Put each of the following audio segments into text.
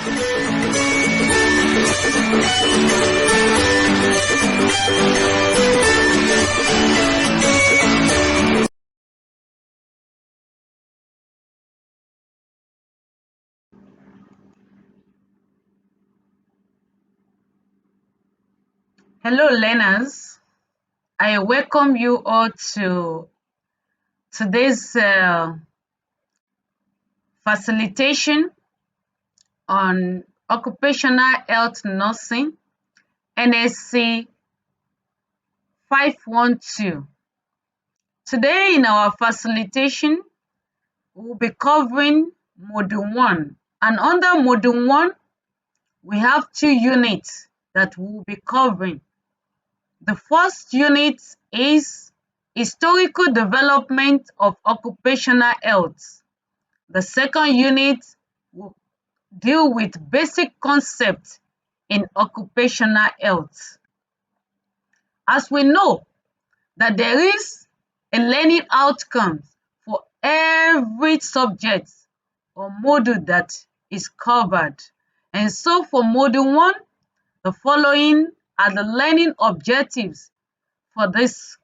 Hello, learners. I welcome you all to today's facilitation on occupational health nursing, NSC 512. Today in our facilitation, we'll be covering Module 1. And under Module 1, we have 2 units that we'll be covering. The first unit is Historical Development of Occupational Health. The second unit will deal with basic concepts in occupational health. As we know that there is a learning outcome for every subject or module that is covered. And so for Module 1, the following are the learning objectives for this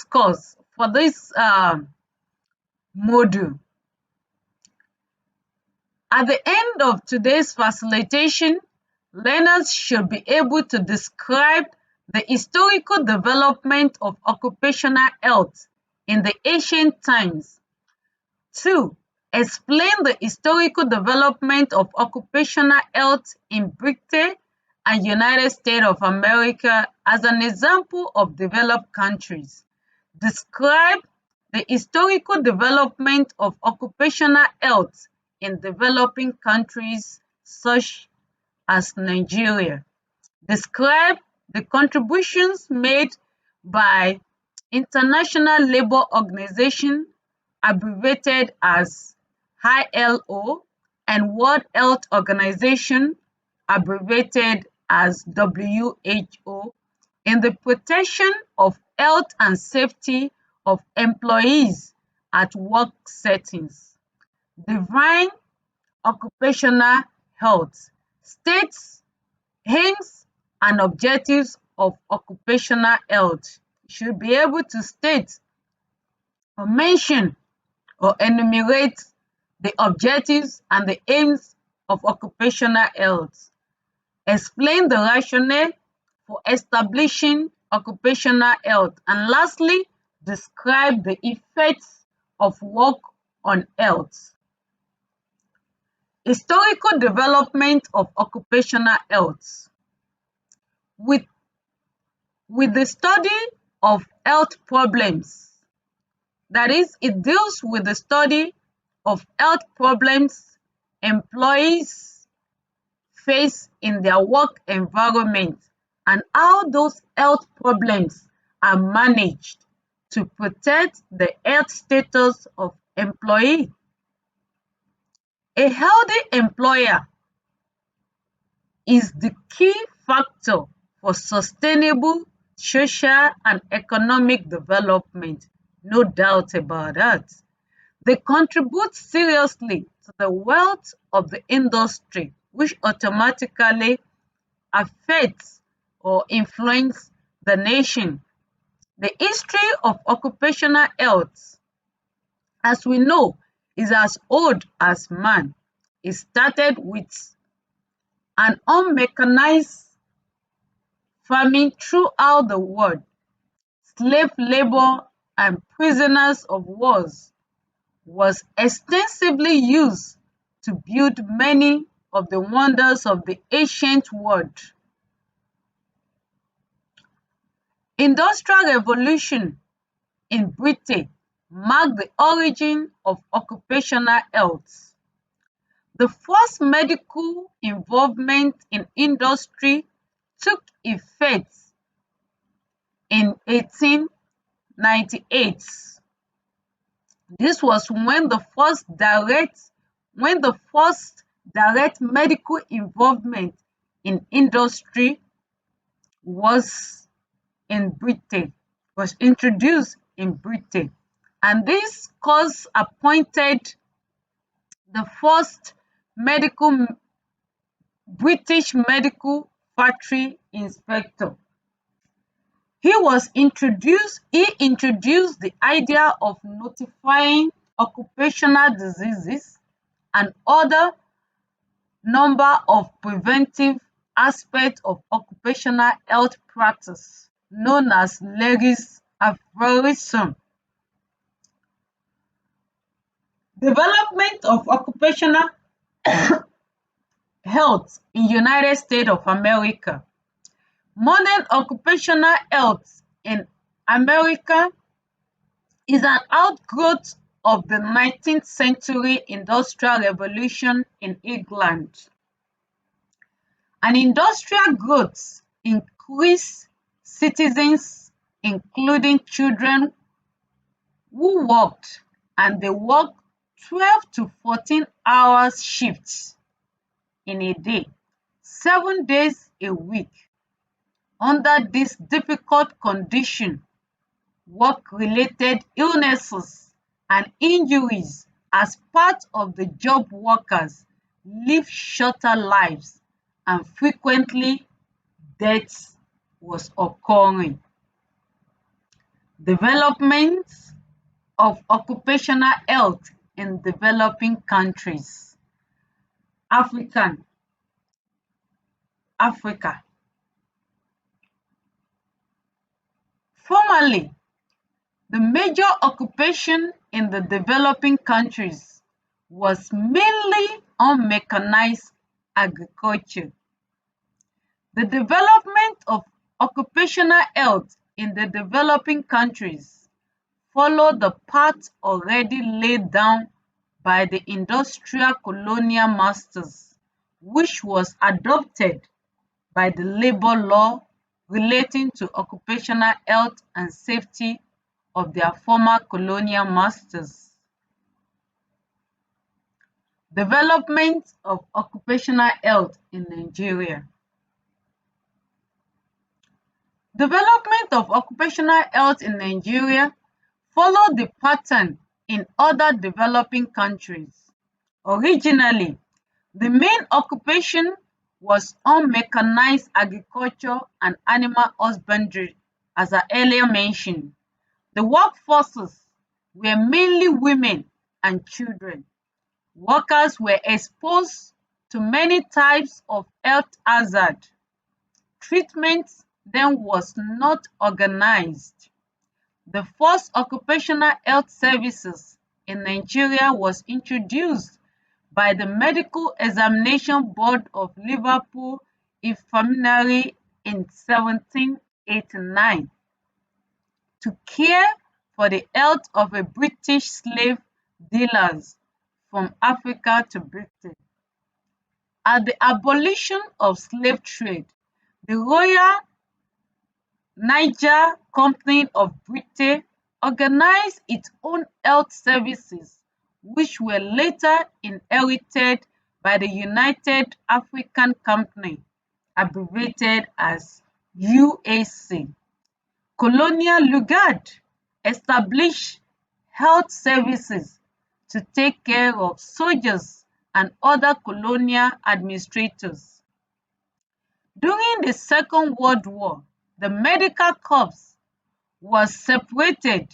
course, for this module. At the end of today's facilitation, learners should be able to describe the historical development of occupational health in the ancient times. 2. Explain the historical development of occupational health in Britain and United States of America as an example of developed countries. Describe the historical development of occupational health in developing countries such as Nigeria. Describe the contributions made by International Labour Organization, abbreviated as ILO, and World Health Organization, abbreviated as WHO, in the protection of health and safety of employees at work settings. Define occupational health. States, aims, and objectives of occupational health. You should be able to state or mention or enumerate the objectives and the aims of occupational health. Explain the rationale for establishing occupational health. And lastly, describe the effects of work on health. Historical development of occupational health. With the study of health problems, that is, it deals with the study of health problems employees face in their work environment and how those health problems are managed to protect the health status of employee. A healthy employer is the key factor for sustainable social and economic development, no doubt about that. They contribute seriously to the wealth of the industry, which automatically affects or influences the nation. The history of occupational health, as we know, is as old as man. It started with an unmechanized farming throughout the world. Slave labor and prisoners of wars was extensively used to build many of the wonders of the ancient world. Industrial Revolution in Britain marked the origin of occupational health. The first medical involvement in industry took effect in 1898. This was when the first direct medical involvement in industry was introduced in Britain. And this cause appointed the first medical British medical factory inspector. He introduced the idea of notifying occupational diseases and other number of preventive aspects of occupational health practice, known as legis aphorism. Development of occupational health in United States of America. Modern occupational health in America is an outgrowth of the 19th century Industrial Revolution in England. And industrial growth increased citizens, including children, who worked, and they worked 12 to 14 hours shifts in a day, 7 days a week. Under this difficult condition, work-related illnesses and injuries as part of the job workers live shorter lives, and frequently death was occurring. Development of occupational health in developing countries. Africa. Formerly, the major occupation in the developing countries was mainly unmechanized agriculture. The development of occupational health in the developing countries followed the path already laid down by the industrial colonial masters, which was adopted by the labor law relating to occupational health and safety of their former colonial masters. Development of occupational health in Nigeria. Development of occupational health in Nigeria followed the pattern in other developing countries. Originally, the main occupation was unmechanized agriculture and animal husbandry, as I earlier mentioned. The workforces were mainly women and children. Workers were exposed to many types of health hazards. Treatment then was not organized. The first occupational health services in Nigeria was introduced by the Medical Examination Board of Liverpool Infirmary in 1789 to care for the health of a British slave dealers from Africa to Britain. At the abolition of slave trade, the Royal Niger Company of Britain organized its own health services, which were later inherited by the United African Company, abbreviated as UAC. Colonial Lugard established health services to take care of soldiers and other colonial administrators. During the Second World War, the medical corps was separated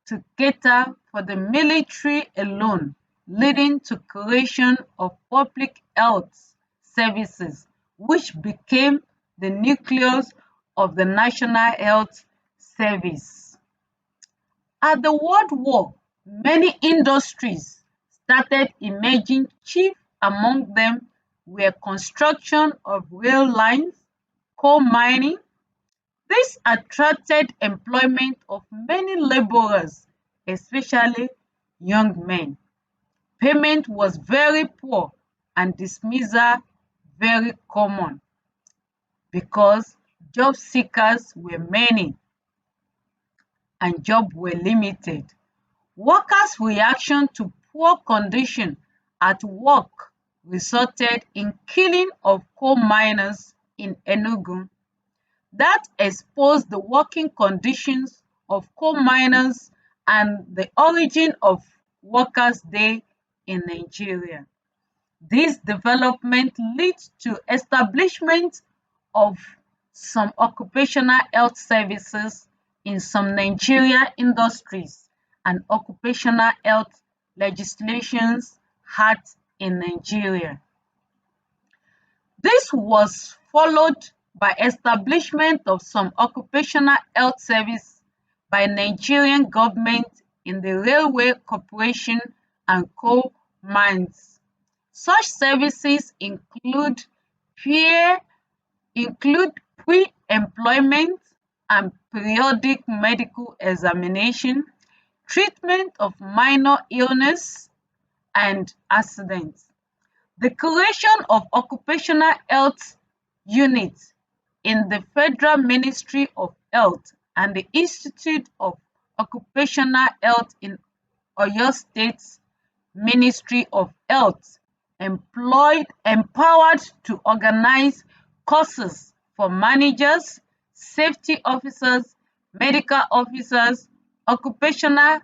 to cater for the military alone, leading to creation of public health services, which became the nucleus of the National Health Service. At the World War, many industries started emerging. Chief among them were construction of rail lines, coal mining. This attracted employment of many laborers, especially young men. Payment was very poor and dismissal very common because job seekers were many and jobs were limited. Workers' reaction to poor conditions at work resulted in killing of coal miners in Enugu. That exposed the working conditions of coal miners and the origin of Workers' Day in Nigeria. This development leads to establishment of some occupational health services in some Nigeria industries and occupational health legislations act in Nigeria. This was followed by establishment of some occupational health service by Nigerian government in the Railway Corporation and Coal Mines. Such services include pre-employment and periodic medical examination, treatment of minor illness and accidents. The creation of occupational health units in the Federal Ministry of Health and the Institute of Occupational Health in Oyo State's Ministry of Health empowered to organize courses for managers, safety officers, medical officers, occupational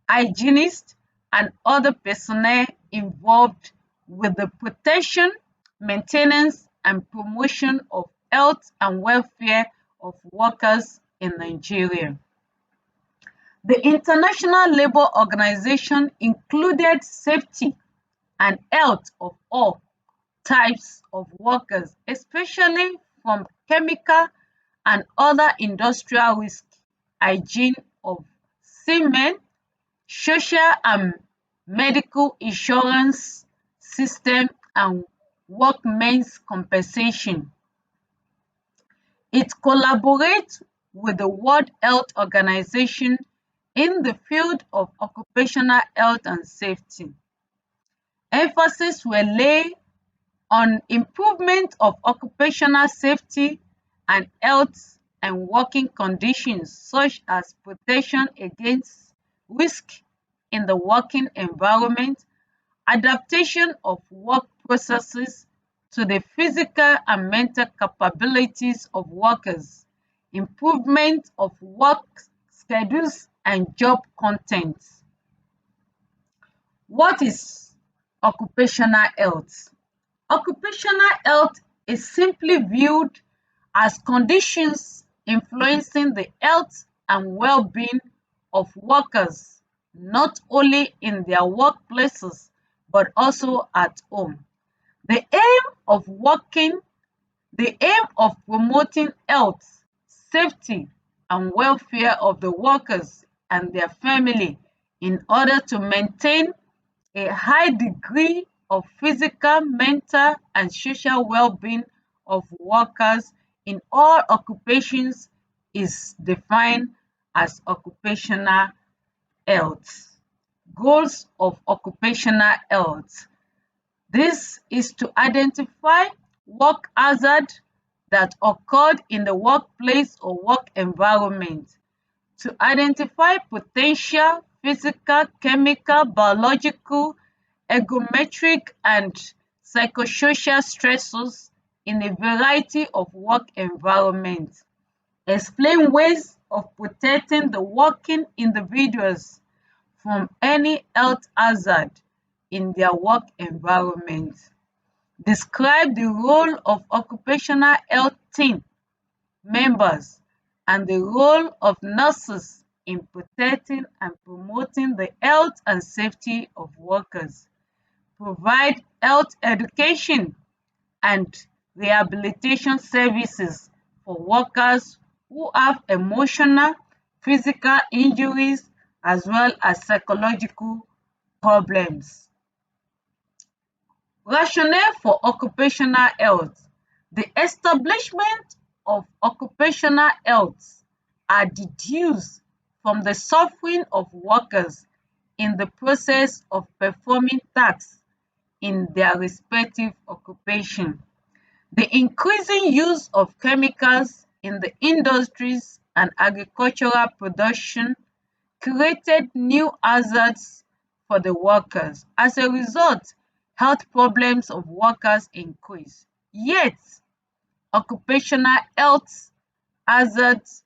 hygienists, and other personnel involved with the protection, maintenance, and promotion of health and welfare of workers in Nigeria. The International Labour Organization included safety and health of all types of workers, especially from chemical and other industrial risk, hygiene of seamen, social and medical insurance system, and workmen's compensation. It collaborates with the World Health Organization in the field of occupational health and safety. Emphasis were laid on improvement of occupational safety and health and working conditions such as protection against risk in the working environment, adaptation of work processes to the physical and mental capabilities of workers, improvement of work schedules and job content. What is occupational health? Occupational health is simply viewed as conditions influencing the health and well-being of workers, not only in their workplaces but also at home. The the aim of promoting health, safety, and welfare of the workers and their family in order to maintain a high degree of physical, mental, and social well-being of workers in all occupations is defined as occupational health. Goals of occupational health. This is to identify work hazard that occurred in the workplace or work environment, to identify potential physical, chemical, biological, ergometric, and psychosocial stressors in a variety of work environments. Explain ways of protecting the working individuals from any health hazard in their work environment. Describe the role of occupational health team members and the role of nurses in protecting and promoting the health and safety of workers. Provide health education and rehabilitation services for workers who have emotional, physical injuries as well as psychological problems. Rationale for occupational health. The establishment of occupational health are deduced from the suffering of workers in the process of performing tasks in their respective occupation. The increasing use of chemicals in the industries and agricultural production created new hazards for the workers. As a result, health problems of workers increased. Yet, occupational health hazards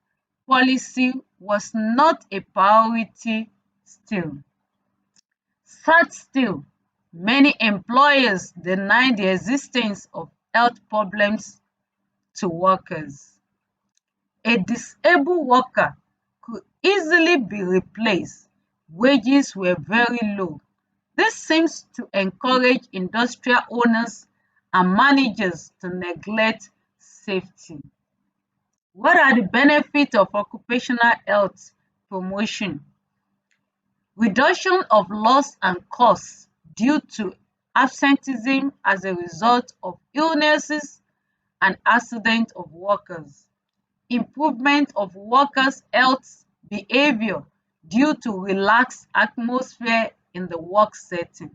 policy was not a priority still. Sat still Many employers deny the existence of health problems to workers. A disabled worker could easily be replaced. Wages were very low. This seems to encourage industrial owners and managers to neglect safety. What are the benefits of occupational health promotion? Reduction of loss and costs due to absenteeism as a result of illnesses and accidents of workers. Improvement of workers' health behavior due to relaxed atmosphere in the work setting.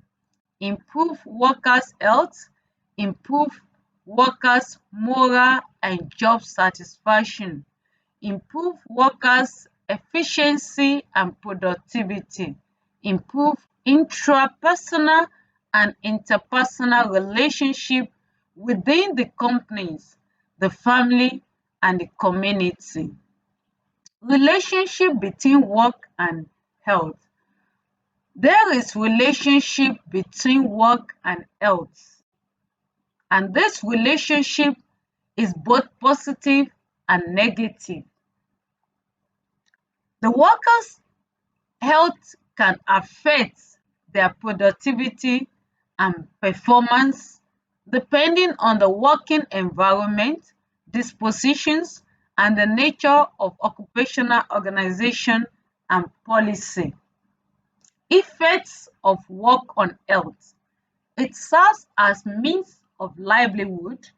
Improve workers' health, improve workers' morale and job satisfaction, improve workers' efficiency and productivity, improve intrapersonal and interpersonal relationship within the companies, the family, and the community. Relationship between work and health. There is relationship between work and health, and this relationship is both positive and negative. The workers' health can affect their productivity and performance depending on the working environment, dispositions, and the nature of occupational organization and policy. Effects of work on health. It serves as means of livelihood,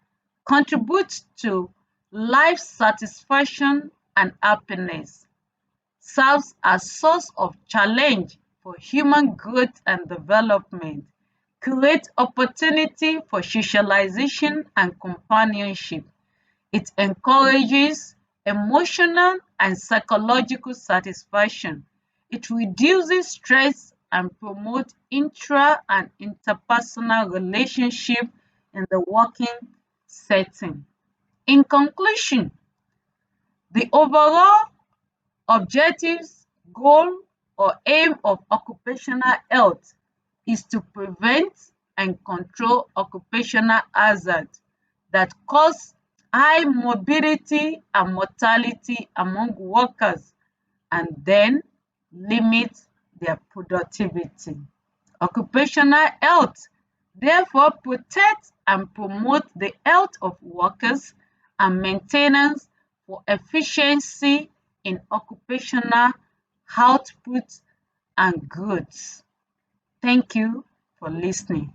contributes to life satisfaction and happiness, serves as source of challenge for human growth and development, creates opportunity for socialization and companionship. It encourages emotional and psychological satisfaction. It reduces stress and promotes intra and interpersonal relationship in the working setting. In conclusion, the overall objectives, goal, or aim of occupational health is to prevent and control occupational hazards that cause high morbidity and mortality among workers and then limit their productivity. Occupational health therefore protects and promotes the health of workers and maintenance for efficiency in occupational output and growth. Thank you for listening.